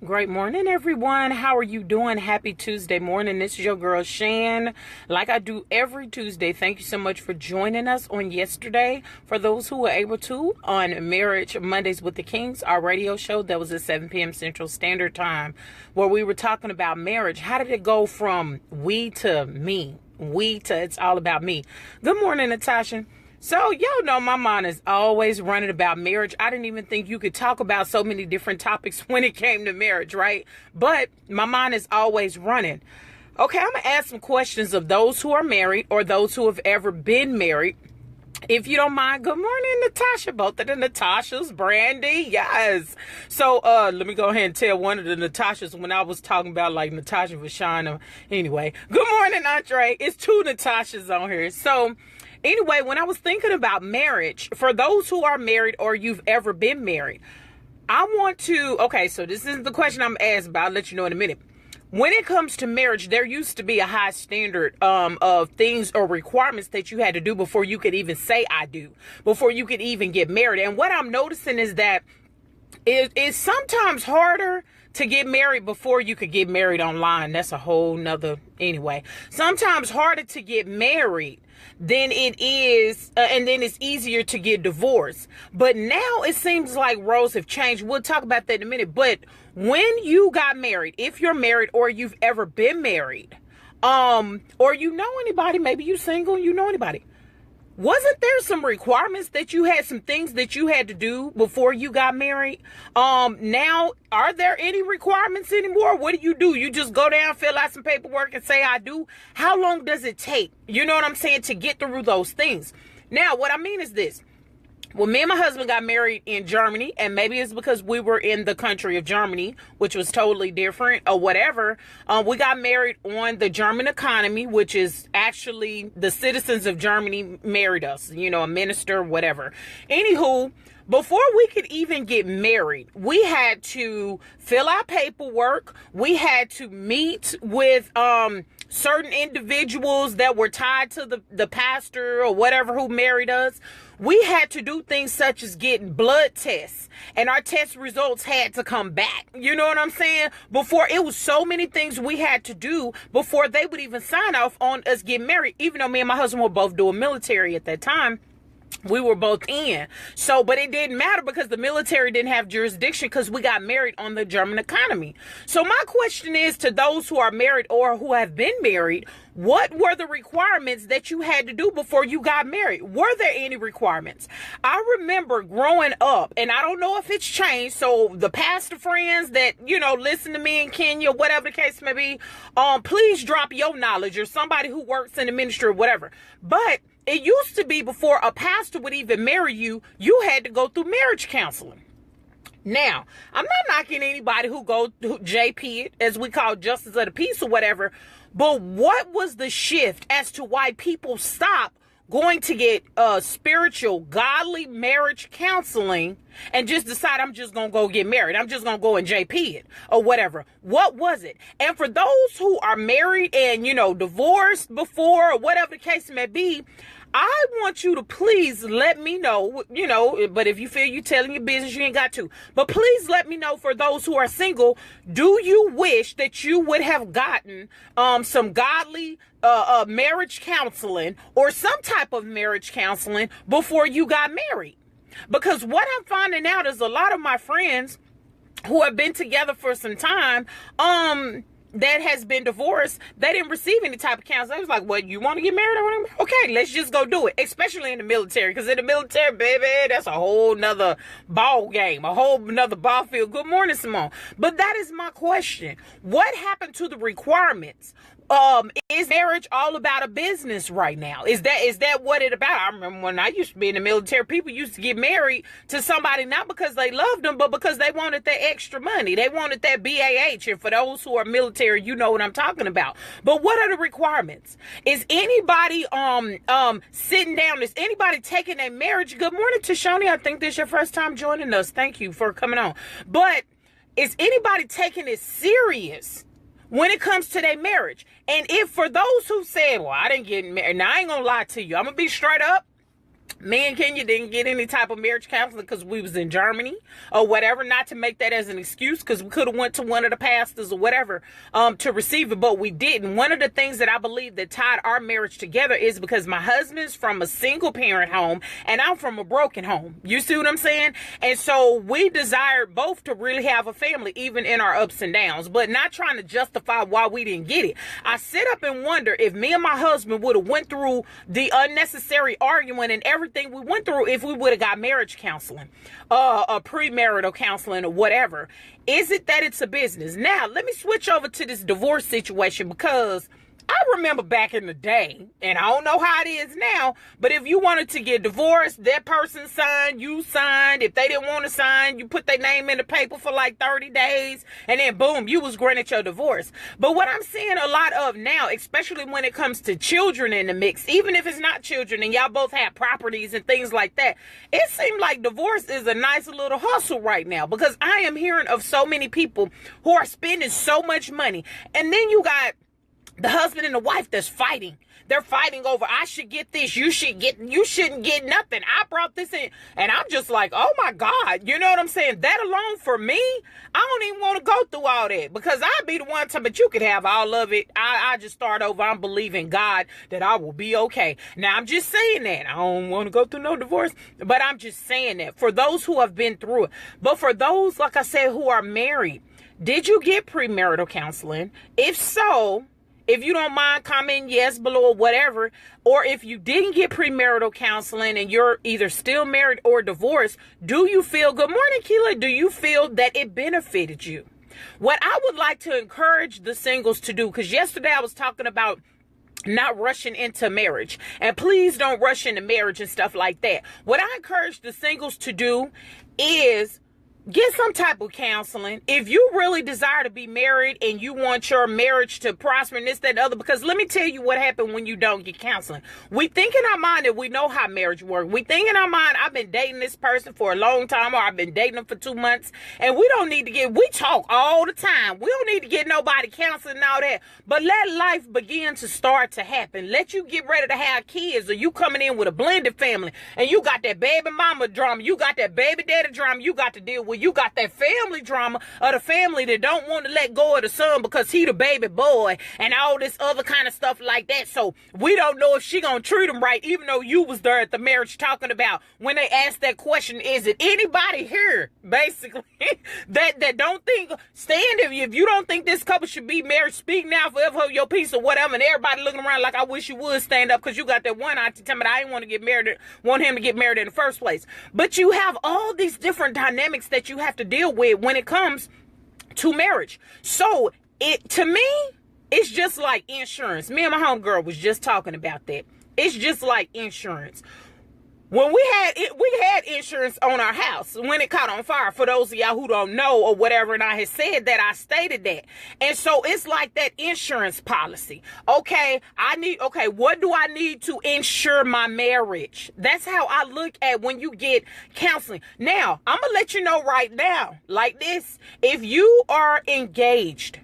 Great morning, everyone. How are you doing? Happy Tuesday morning. This is your girl, Shan. Like I do every Tuesday, thank you so much for joining us on yesterday. For those who were able to, on Marriage Mondays with the Kings, our radio show that was at 7 p.m. Central Standard Time, where we were talking about marriage. How did it go from we to me? We to it's all about me. Good morning, Natasha. So, y'all know my mind is always running about marriage. I didn't even think you could talk about so many different topics when it came to marriage, right? But my mind is always running. Okay, I'm going to ask some questions of those who are married or those who have ever been married. If you don't mind, good morning, Natasha. Both of the Natashas, Brandy, yes. So, let me go ahead and tell one of the Natashas when I was talking about like Natasha Vashana. Anyway, good morning, Andre. It's two Natashas on here. So, anyway, when I was thinking about marriage, for those who are married or you've ever been married, so this is the question I'm asked about. I'll let you know in a minute. When it comes to marriage, there used to be a high standard of things or requirements that you had to do before you could even say I do, before you could even get married. And what I'm noticing is that it's sometimes harder to get married before you could get married online. That's a whole nother, anyway. Sometimes harder to get married than it is, and then it's easier to get divorced. But now it seems like roles have changed. We'll talk about that in a minute. But when you got married, if you're married or you've ever been married, or you know anybody, maybe you single, you know anybody, wasn't there some requirements that you had, some things that you had to do before you got married? Now, are there any requirements anymore? What do? You just go down, fill out some paperwork and say, I do? How long does it take? You know what I'm saying? To get through those things. Now, what I mean is this. Well, me and my husband got married in Germany, and maybe it's because we were in the country of Germany, which was totally different or whatever. We got married on the German economy, which is actually the citizens of Germany married us, you know, a minister, whatever. Anywho, before we could even get married, we had to fill out paperwork. We had to meet with certain individuals that were tied to the pastor or whatever who married us. We had to do things such as getting blood tests, and our test results had to come back. You know what I'm saying? Before, it was so many things we had to do before they would even sign off on us getting married, even though me and my husband were both doing military at that time. We were both in. So, but it didn't matter because the military didn't have jurisdiction because we got married on the German economy. So my question is to those who are married or who have been married, what were the requirements that you had to do before you got married? Were there any requirements? I remember growing up, and I don't know if it's changed. So the pastor friends that, you know, listen to me in Kenya, whatever the case may be, please drop your knowledge, or somebody who works in the ministry or whatever. But it used to be before a pastor would even marry you, you had to go through marriage counseling. Now, I'm not knocking anybody who go to JP, as we call justice of the peace or whatever, but what was the shift as to why people stopped going to get spiritual, godly marriage counseling and just decide I'm just going to go get married? I'm just going to go and JP it or whatever. What was it? And for those who are married and, you know, divorced before or whatever the case may be, I want you to please let me know, you know, but if you feel you're telling your business, you ain't got to. But please let me know, for those who are single, do you wish that you would have gotten some godly marriage counseling or some type of marriage counseling before you got married? Because what I'm finding out is a lot of my friends who have been together for some time, that has been divorced, they didn't receive any type of counseling. They was like, what, you want to get married or whatever? Okay, let's just go do it. Especially in the military. Because in the military, baby, that's a whole nother ball game. A whole nother ball field. Good morning, Simone. But that is my question. What happened to the requirements? Is marriage all about a business right now? Is that what it about? I remember when I used to be in the military, people used to get married to somebody not because they loved them, but because they wanted that extra money. They wanted that BAH. And for those who are military, you know what I'm talking about. But what are the requirements? Is anybody sitting down? Is anybody taking a marriage? Good morning, Tashoni. I think this is your first time joining us. Thank you for coming on. But is anybody taking it serious when it comes to their marriage? And if for those who said, well, I didn't get married, now I ain't gonna lie to you, I'm gonna be straight up. Me and Kenya didn't get any type of marriage counseling because we was in Germany or whatever. Not to make that as an excuse, because we could have went to one of the pastors or whatever to receive it, but we didn't. One of the things that I believe that tied our marriage together is because my husband's from a single parent home and I'm from a broken home. You see what I'm saying? And so we desired both to really have a family, even in our ups and downs, but not trying to justify why we didn't get it. I sit up and wonder if me and my husband would have went through the unnecessary arguing and everything we went through if we would have got marriage counseling, a premarital counseling or whatever. Is it that it's a business? Now, let me switch over to this divorce situation, because I remember back in the day, and I don't know how it is now, but if you wanted to get divorced, that person signed, you signed. If they didn't want to sign, you put their name in the paper for like 30 days, and then boom, you was granted your divorce. But what I'm seeing a lot of now, especially when it comes to children in the mix, even if it's not children and y'all both have properties and things like that, it seems like divorce is a nice little hustle right now, because I am hearing of so many people who are spending so much money. And then you got the husband and the wife that's fighting. They're fighting over, I should get this, you shouldn't get nothing. I brought this in. And I'm just like, oh my God. You know what I'm saying? That alone for me, I don't even want to go through all that, because I'd be the one time, but you could have all of it. I just start over. I'm believing God that I will be okay. Now I'm just saying that. I don't want to go through no divorce, but I'm just saying that for those who have been through it. But for those, like I said, who are married, did you get premarital counseling? If so, if you don't mind, comment yes below or whatever. Or if you didn't get premarital counseling and you're either still married or divorced, do you feel, good morning, Keela, do you feel that it benefited you? What I would like to encourage the singles to do, because yesterday I was talking about not rushing into marriage, and please don't rush into marriage and stuff like that. What I encourage the singles to do is get some type of counseling. If you really desire to be married and you want your marriage to prosper and this, that, and the other, because let me tell you what happened when you don't get counseling. We think in our mind that we know how marriage works. We think in our mind, I've been dating this person for a long time, or I've been dating them for 2 months, and we don't need to we talk all the time. We don't need to get nobody counseling and all that, but let life begin to start to happen. Let you get ready to have kids, or you coming in with a blended family, and you got that baby mama drama, you got that baby daddy drama, you got to deal with. You got that family drama of the family that don't want to let go of the son because he the baby boy and all this other kind of stuff like that. So we don't know if she gonna treat him right, even though you was there at the marriage talking about when they asked that question. Is it anybody here, basically, that don't think, stand if you don't think this couple should be married, speak now, forever hold your peace or whatever, and everybody looking around like, I wish you would stand up, because you got that one auntie telling me I didn't want him to get married in the first place. But you have all these different dynamics that you have to deal with when it comes to marriage. So to me, it's just like insurance. Me and my homegirl was just talking about that. It's just like insurance. When we had insurance on our house when it caught on fire, for those of y'all who don't know or whatever, and I had said that, I stated that. And so it's like that insurance policy. Okay, what do I need to insure my marriage? That's how I look at when you get counseling. Now, I'm going to let you know right now, like this, if you are engaged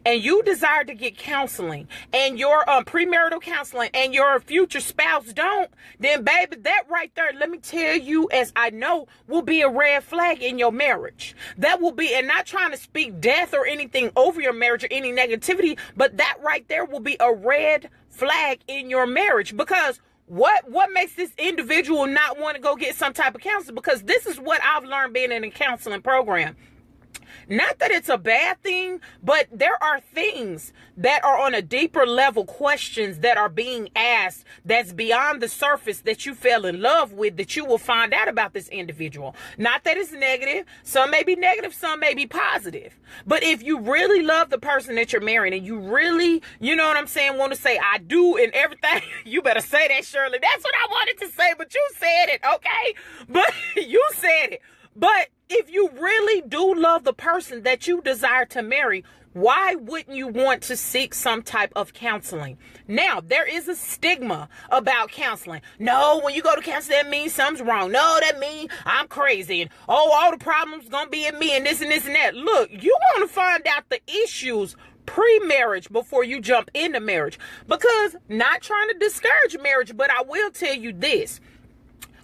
and you desire to get counseling, and your premarital counseling, and your future spouse don't, then baby, that right there, let me tell you, as I know, will be a red flag in your marriage. That will be, and not trying to speak death or anything over your marriage or any negativity, but that right there will be a red flag in your marriage. Because what makes this individual not want to go get some type of counseling? Because this is what I've learned being in a counseling program. Not that it's a bad thing, but there are things that are on a deeper level, questions that are being asked that's beyond the surface that you fell in love with, that you will find out about this individual. Not that it's negative. Some may be negative, some may be positive. But if you really love the person that you're marrying, and you really, you know what I'm saying, want to say I do and everything, you better say that, Shirley. That's what I wanted to say, but you said it, okay? But you said it. But if you really do love the person that you desire to marry, why wouldn't you want to seek some type of counseling? Now, there is a stigma about counseling. No, when you go to counseling, that means something's wrong. No, that means I'm crazy. And, all the problems going to be in me and this and this and that. Look, you want to find out the issues pre-marriage before you jump into marriage. Because, not trying to discourage marriage, but I will tell you this.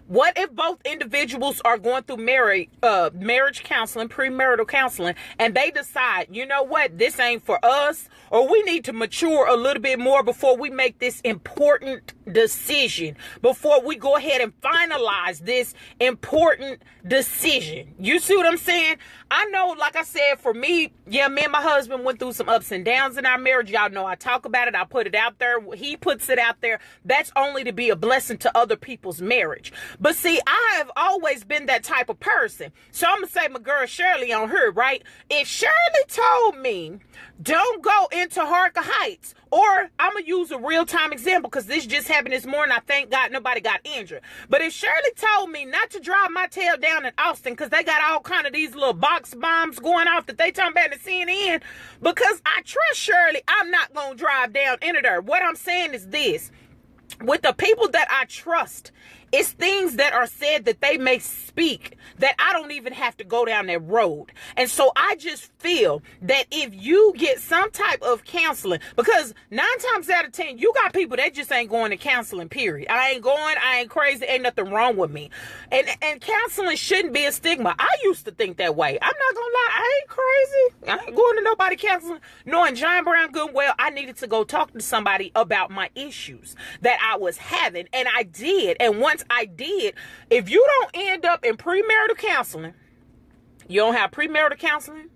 What if both individuals are going through marriage counseling, premarital counseling, and they decide, you know what, this ain't for us, or we need to mature a little bit more before we make this important decision, before we go ahead and finalize this important decision. You see what I'm saying? I know, like I said, for me, yeah, me and my husband went through some ups and downs in our marriage. Y'all know I talk about it. I put it out there. He puts it out there. That's only to be a blessing to other people's marriage. But see, I have always been that type of person. So I'm going to say my girl Shirley on her, right? If Shirley told me, don't go into Harker Heights, or I'm going to use a real-time example because this just happened this morning. I thank God nobody got injured. But if Shirley told me not to drive my tail down in Austin because they got all kind of these little box bombs going off that they talking about in CNN, because I trust Shirley, I'm not going to drive down into there. What I'm saying is this. With the people that I trust, it's things that are said that they may speak that I don't even have to go down that road. And so I just feel that if you get some type of counseling, because 9 times out of 10, you got people that just ain't going to counseling, period. I ain't crazy, ain't nothing wrong with me. And counseling shouldn't be a stigma. I used to think that way. I'm not gonna lie, I ain't crazy. I ain't going to nobody counseling. Knowing John Brown good well, I needed to go talk to somebody about my issues that I was having. And I did. And once I did, if you don't end up in premarital counseling, you don't have premarital counseling,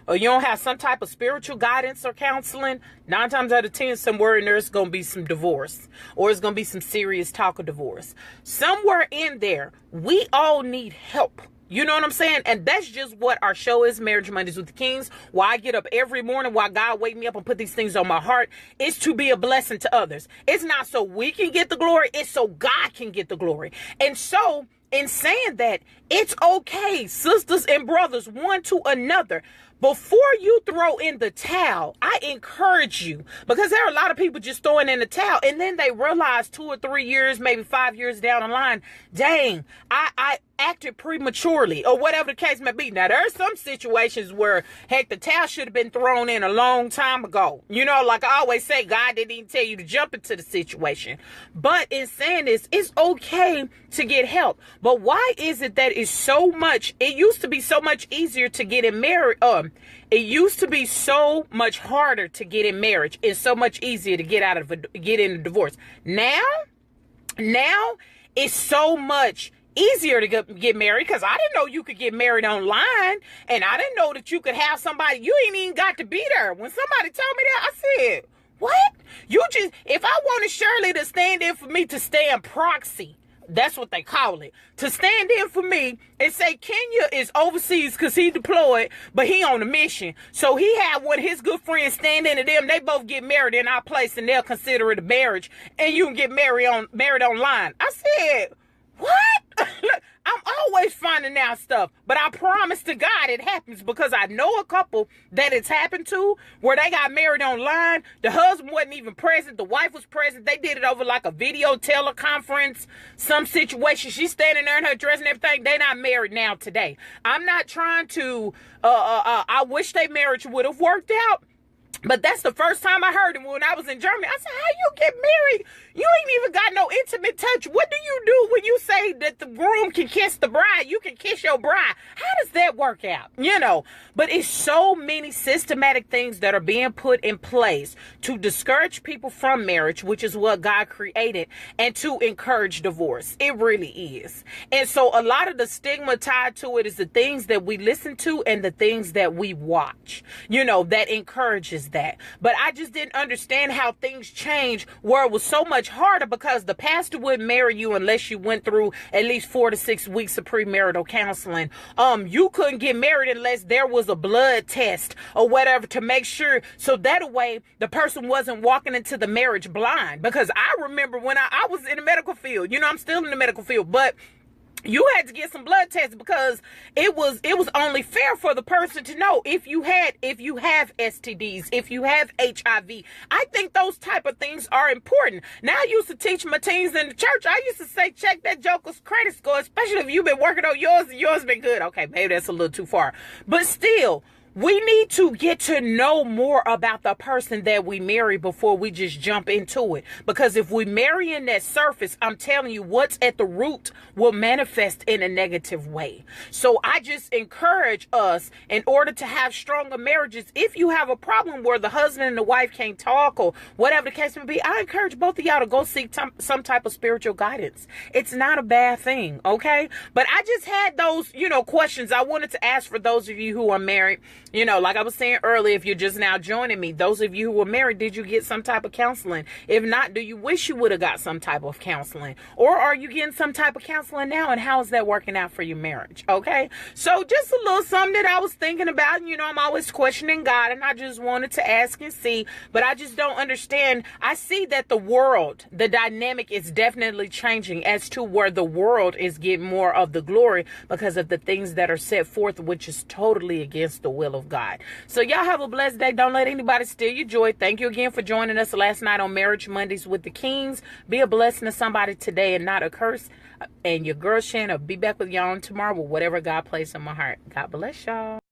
or you don't have some type of spiritual guidance or counseling, 9 times out of 10, somewhere in there is going to be some divorce, or it's going to be some serious talk of divorce. Somewhere in there, we all need help. You know what I'm saying? And that's just what our show is, Marriage Mondays with the Kings. Why I get up every morning, why God wake me up and put these things on my heart, is to be a blessing to others. It's not so we can get the glory, it's so God can get the glory. And so, in saying that, it's okay, sisters and brothers, one to another. Before you throw in the towel, I encourage you, because there are a lot of people just throwing in the towel, and then they realize 2 or 3 years, maybe 5 years down the line, dang, I acted prematurely, or whatever the case may be. Now, there are some situations where, heck, the towel should have been thrown in a long time ago. You know, like I always say, God didn't even tell you to jump into the situation. But in saying this, it's okay to get help. But why is it that it's so much, it used to be so much easier to get in marriage, it used to be so much harder to get in marriage. It's so much easier to get in a divorce. Now it's so much easier to get married, because I didn't know you could get married online, and I didn't know that you could have somebody, you ain't even got to be there. When somebody told me that, I said, what? If I wanted Shirley to stand in for me, to stand proxy, that's what they call it, to stand in for me and say Kenya is overseas because he deployed, but he on a mission. So he had one of his good friends stand in to them. They both get married in our place, and they'll consider it a marriage, and you can get married online. I said, what? I'm always finding out stuff, but I promise to God it happens, because I know a couple that it's happened to where they got married online. The husband wasn't even present. The wife was present. They did it over like a video teleconference, some situation. She's standing there in her dress and everything. They not married now today. I'm not trying to, I wish their marriage would have worked out. But that's the first time I heard him when I was in Germany. I said, how you get married? You ain't even got no intimate touch. What do you do when you say that the groom can kiss the bride? You can kiss your bride. How does that work out? You know, but it's so many systematic things that are being put in place to discourage people from marriage, which is what God created, and to encourage divorce. It really is. And so a lot of the stigma tied to it is the things that we listen to and the things that we watch, you know, that encourages that. But I just didn't understand how things changed where it was so much harder, because the pastor wouldn't marry you unless you went through at least 4 to 6 weeks of premarital counseling. You couldn't get married unless there was a blood test or whatever to make sure, so that way the person wasn't walking into the marriage blind. Because I remember when I was in the medical field, you know, I'm still in the medical field, but you had to get some blood tests, because it was only fair for the person to know if you have STDs, if you have HIV. I think those type of things are important. Now, I used to teach my teens in the church. I used to say, check that joker's credit score, especially if you've been working on yours and yours been good. Okay, maybe that's a little too far. But still, We need to get to know more about the person that we marry before we just jump into it. Because if we marry in that surface, I'm telling you, what's at the root will manifest in a negative way. So I just encourage us, in order to have stronger marriages, if you have a problem where the husband and the wife can't talk or whatever the case may be, I encourage both of y'all to go seek some type of spiritual guidance. It's not a bad thing, okay? But I just had those, questions I wanted to ask for those of you who are married. Like I was saying earlier, if you're just now joining me, those of you who were married, did you get some type of counseling? If not, do you wish you would have got some type of counseling? Or are you getting some type of counseling now? And how is that working out for your marriage? Okay. So just a little something that I was thinking about. I'm always questioning God, and I just wanted to ask and see, but I just don't understand. I see that the dynamic is definitely changing as to where the world is getting more of the glory because of the things that are set forth, which is totally against the will of God. So y'all have a blessed day. Don't let anybody steal your joy. Thank you again for joining us last night on Marriage Mondays with the Kings. Be a blessing to somebody today and not a curse. And your girl Shanna will be back with y'all tomorrow with whatever God placed in my heart. God bless y'all.